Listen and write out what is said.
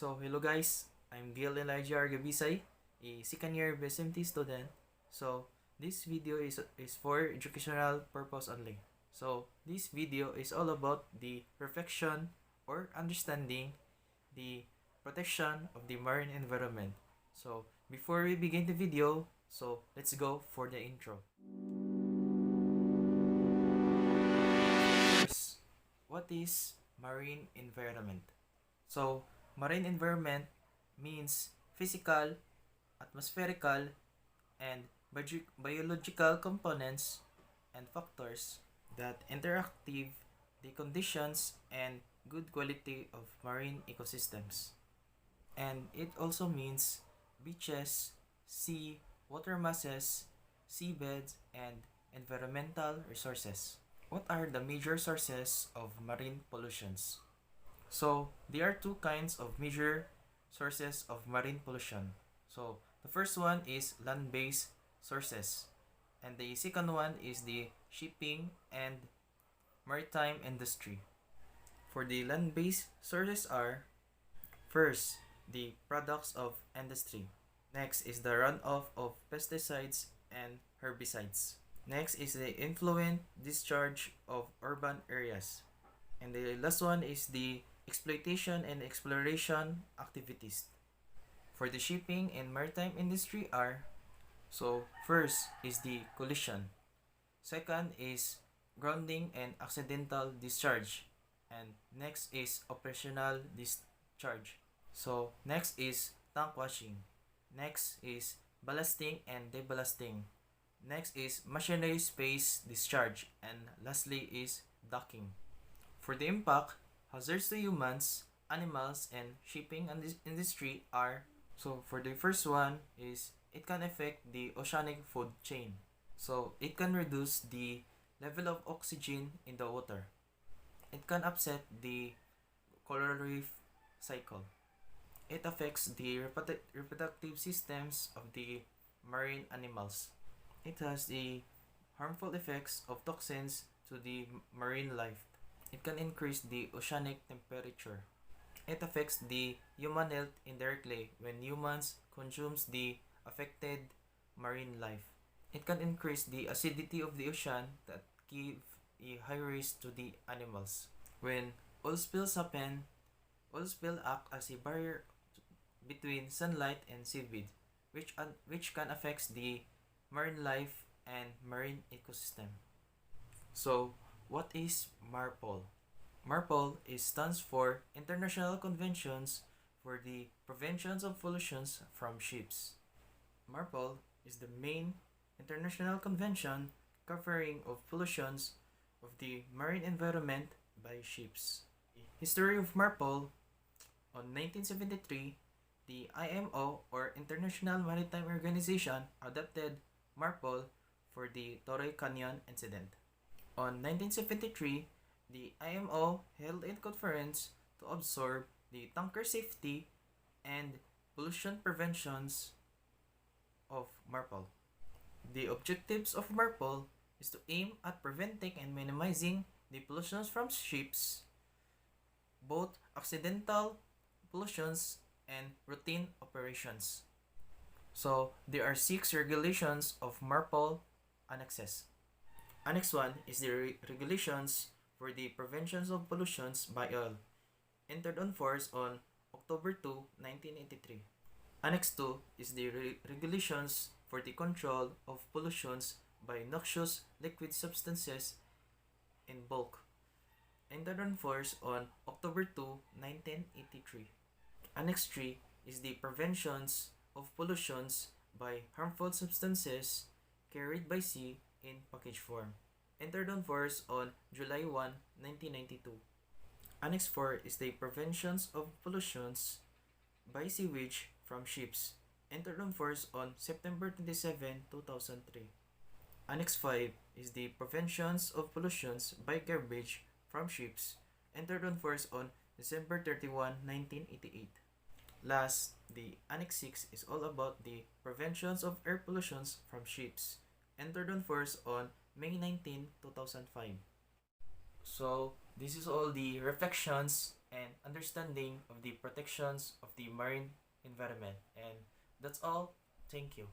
So, hello guys, I'm Gil Elijah Argabisay, a second year BSMT student. So, this video is for educational purpose only. So, this video is all about the reflection or understanding the protection of the marine environment. So, before we begin the video, let's go for the intro. First, what is marine environment? So, marine environment means physical, atmospherical, and biological components and factors that interactive the conditions and good quality of marine ecosystems. And it also means beaches, sea, water masses, seabeds, and environmental resources. What are the major sources of marine pollutions? So, there are two kinds of major sources of marine pollution. So, the first one is land-based sources, and the second one is the shipping and maritime industry. For the land-based sources are, first, the products of industry. Next is the runoff of pesticides and herbicides. Next is the influent discharge of urban areas. And the last one is the exploitation and exploration activities. For the shipping and maritime industry are, so first is the collision. Second is grounding and accidental discharge. And next is operational discharge. So next is tank washing. Next is ballasting and deballasting. Next is machinery space discharge. And lastly is docking. For the impact, hazards to humans, animals, and shipping industry are, so for the first one is it can affect the oceanic food chain. So it can reduce the level of oxygen in the water. It can upset the coral reef cycle. It affects the reproductive systems of the marine animals. It has the harmful effects of toxins to the marine life. It can increase the oceanic temperature. It affects the human health indirectly when humans consumes the affected marine life. It can increase the acidity of the ocean that give a high risk to the animals. When oil spills happen, oil spill act as a barrier between sunlight and seaweed, which can affect the marine life and marine ecosystem. So, what is MARPOL? MARPOL stands for International Conventions for the Prevention of Pollutions from Ships. MARPOL is the main international convention covering of pollutions of the marine environment by ships. History of MARPOL: on 1973, the IMO or International Maritime Organization adopted MARPOL for the Torrey Canyon incident. On 1973, the IMO held a conference to observe the tanker safety and pollution preventions of MARPOL. The objectives of MARPOL is to aim at preventing and minimizing the pollutions from ships, both accidental pollutions and routine operations. So, there are 6 regulations of MARPOL annexes. Annex 1 is the regulations for the prevention of pollutions by oil, entered on force on October 2, 1983. Annex 2 is the regulations for the control of pollutions by noxious liquid substances in bulk, entered on force on October 2, 1983. Annex 3 is the preventions of pollutions by harmful substances carried by sea in package form, entered on force on July 1, 1992. Annex 4 is the preventions of pollutions by sewage from ships, entered on force on September 27, 2003. Annex 5 is the preventions of pollutions by garbage from ships, entered on force on December 31, 1988. Last, the Annex 6 is all about the preventions of air pollutions from ships, entered on force on May 19, 2005. So, this is all the reflections and understanding of the protections of the marine environment. And that's all. Thank you.